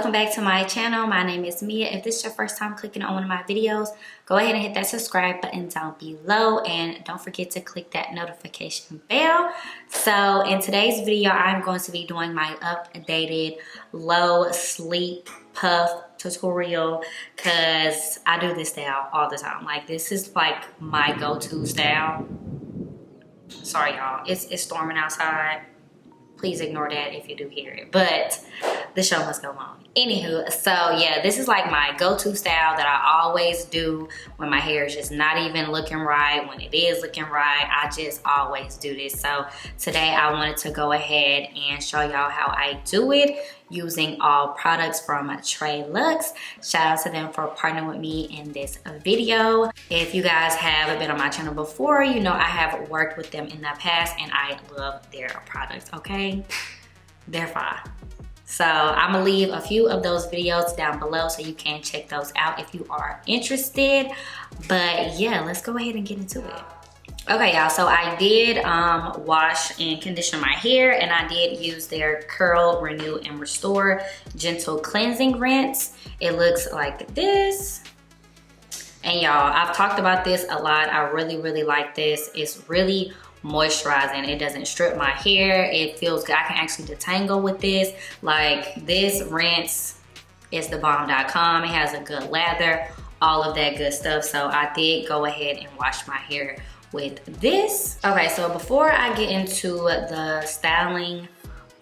welcome back to my channel. My name is Mia. If this is your first time clicking on one of my videos, go ahead and hit that subscribe button down below and don't forget to click that notification bell. So in today's video, I'm going to be doing my updated low sleep puff tutorial because I do this style all the time. Like, this is like my go-to style. Sorry y'all, it's storming outside. Please ignore that if you do hear it, but the show must go on. Anywho, so yeah, this is like my go-to style that I always do when my hair is just not even looking right. When it is looking right, I just always do this. So today I wanted to go ahead and show y'all how I do it using all products from Trey Lux. Shout out to them for partnering with me in this video. If you guys have been on my channel before, you know I have worked with them in the past and I love their products, okay? They're fine. So I'm gonna leave a few of those videos down below so you can check those out if you are interested. But yeah, let's go ahead and get into it. Okay y'all, so I did wash and condition my hair, and I did use their Curl, Renew, and Restore Gentle Cleansing Rinse. It looks like this. And y'all, I've talked about this a lot. I really like this. It's really moisturizing. It doesn't strip my hair. It feels good. I can actually detangle with this. Like, this rinse is thebomb.com. It has a good lather, all of that good stuff. So I did go ahead and wash my hair with this. Okay, so before I get into the styling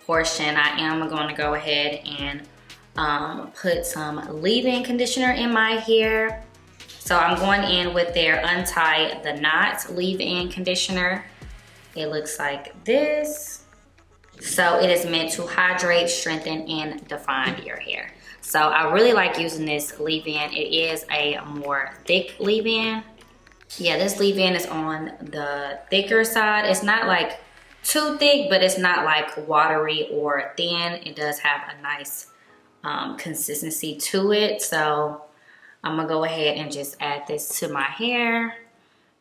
portion, I am going to go ahead and put some leave-in conditioner in my hair. So I'm going in with their Untie the Knots leave-in conditioner. It looks like this. So it is meant to hydrate, strengthen, and define your hair. So I really like using this leave-in. It is a more thick leave-in. Yeah, this leave-in is on the thicker side. It's not like too thick, but it's not like watery or thin. It does have a nice consistency to it. So I'm gonna go ahead and just add this to my hair.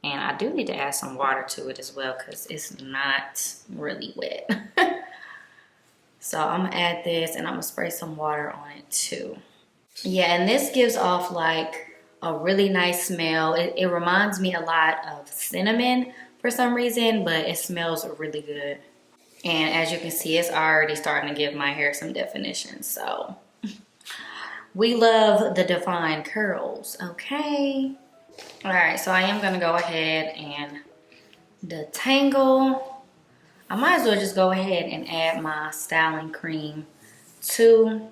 And I do need to add some water to it as well because it's not really wet. So I'm gonna add this and I'm gonna spray some water on it too. Yeah, and this gives off like a really nice smell. It reminds me a lot of cinnamon for some reason, but it smells really good. And as you can see, it's already starting to give my hair some definition. So we love the defined curls, okay? All right, so I am gonna go ahead and detangle. I might as well just go ahead and add my styling cream too.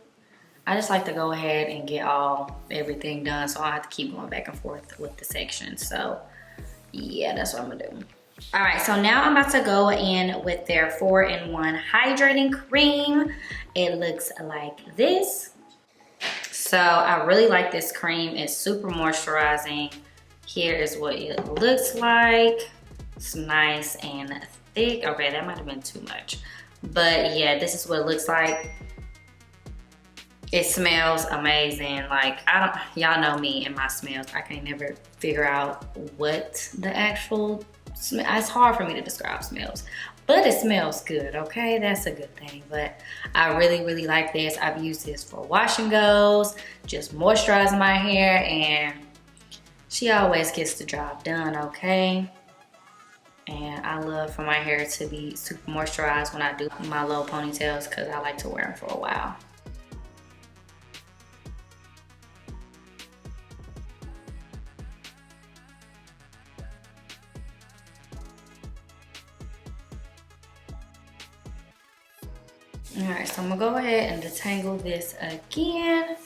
I just like to go ahead and get everything done so I don't have to keep going back and forth with the sections. So yeah, that's what I'm gonna do. All right, so now I'm about to go in with their 4-in-1 hydrating cream. It looks like this. So I really like this cream. It's super moisturizing. Here is what it looks like. It's nice and thick. Okay, that might have been too much. But yeah, this is what it looks like. It smells amazing. Like, y'all know me and my smells. I can never figure out what the actual smell. It's hard for me to describe smells, but it smells good, okay? That's a good thing. But I really like this. I've used this for wash and goes, just moisturizing my hair, and she always gets the job done, okay? And I love for my hair to be super moisturized when I do my low ponytails because I like to wear them for a while. All right, so I'm gonna go ahead and detangle this again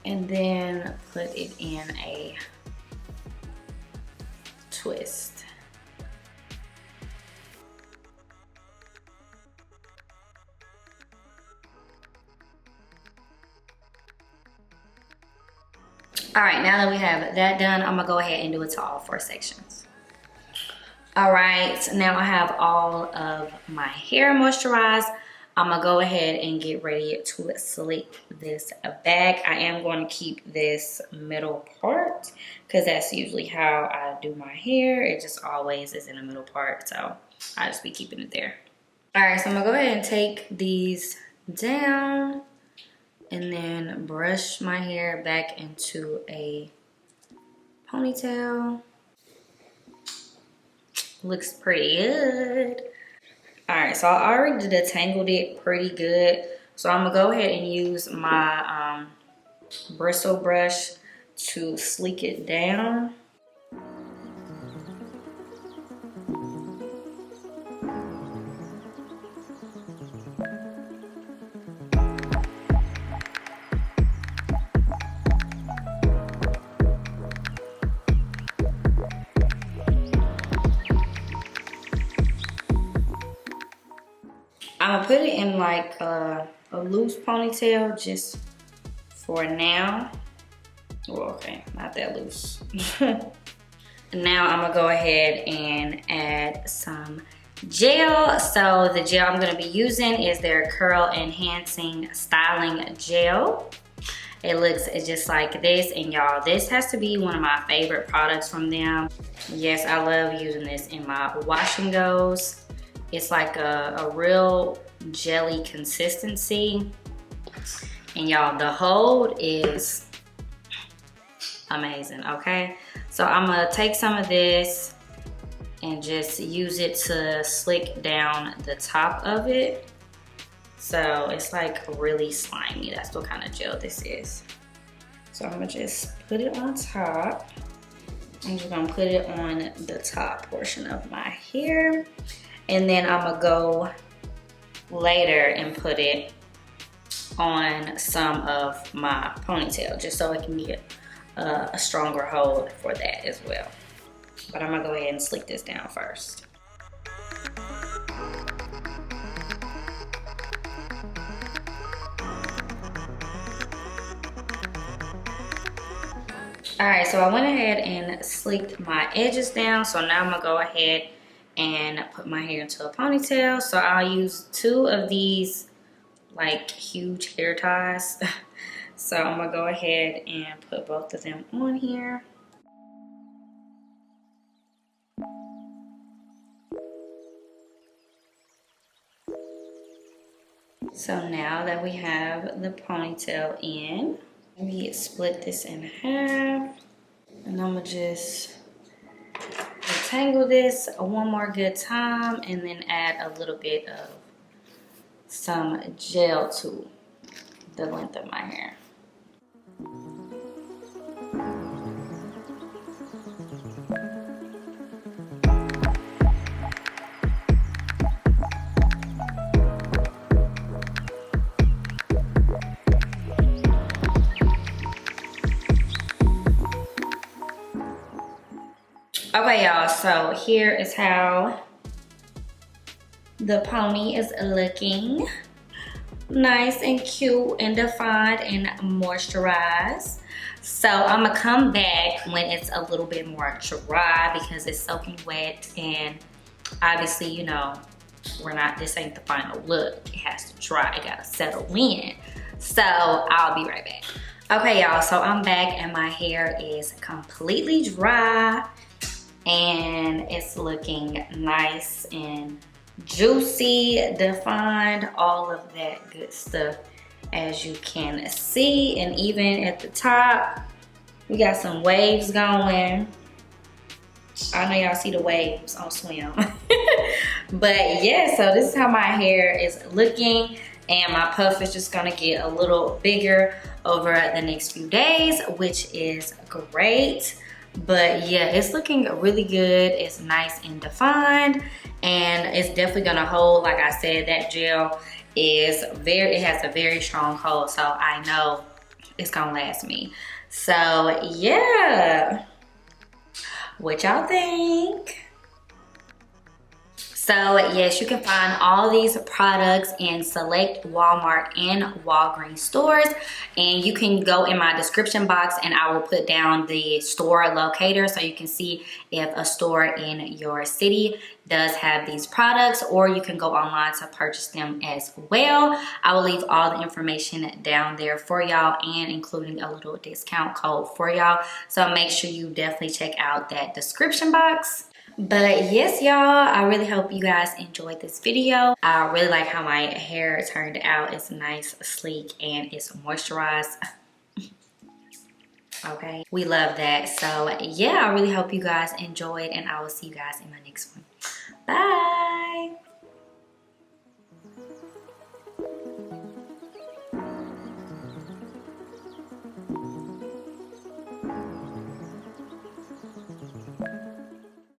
and then put it in a twist. All right, now that we have that done, I'm gonna go ahead and do it to all 4 sections. All right, so now I have all of my hair moisturized. I'm gonna go ahead and get ready to slick this back. I am going to keep this middle part because that's usually how I do my hair. It just always is in the middle part, so I just be keeping it there. All right, so I'm gonna go ahead and take these down and then brush my hair back into a ponytail. Looks pretty good. All right, so I already detangled it pretty good. So I'm gonna go ahead and use my bristle brush to sleek it down. I'm gonna put it in like a loose ponytail just for now. Well, okay, not that loose. Now I'm gonna go ahead and add some gel. So the gel I'm gonna be using is their Curl Enhancing Styling Gel. It looks just like this, and y'all, this has to be one of my favorite products from them. Yes, I love using this in my wash and goes. It's like a real jelly consistency. And y'all, the hold is amazing, okay? So I'm gonna take some of this and just use it to slick down the top of it. So it's like really slimy. That's what kind of gel this is. So I'm gonna just put it on top. I'm just gonna put it on the top portion of my hair. And then I'm gonna go later and put it on some of my ponytail, just so it can get a stronger hold for that as well. But I'm gonna go ahead and slick this down first. All right, so I went ahead and slicked my edges down. So now I'm gonna go ahead and put my hair into a ponytail. So I'll use 2 of these like huge hair ties. So I'm gonna go ahead and put both of them on here. So now that we have the ponytail in, let me split this in half. And I'm gonna just detangle this one more good time and then add a little bit of some gel to the length of my hair. Okay, y'all, so here is how the pony is looking. Nice and cute and defined and moisturized. So I'm gonna come back when it's a little bit more dry because it's soaking wet, and obviously, you know, this ain't the final look. It has to dry, it gotta settle in. So I'll be right back. Okay, y'all, so I'm back and my hair is completely dry and it's looking nice and juicy, defined, all of that good stuff, as you can see. And even at the top, we got some waves going. I know y'all see the waves on Swim. But yeah, so this is how my hair is looking, and my puff is just gonna get a little bigger over the next few days, which is great. But yeah, it's looking really good. It's nice and defined, and it's definitely gonna hold. Like I said, that gel it has a very strong hold, so I know it's gonna last me. So yeah, what y'all think? So yes, you can find all these products in select Walmart and Walgreens stores, and you can go in my description box and I will put down the store locator so you can see if a store in your city does have these products, or you can go online to purchase them as well. I will leave all the information down there for y'all, and including a little discount code for y'all. So make sure you definitely check out that description box. But yes, y'all, I really hope you guys enjoyed this video. I really like how my hair turned out. It's nice, sleek, and it's moisturized. Okay, we love that. So yeah, I really hope you guys enjoyed, and I will see you guys in my next one. Bye.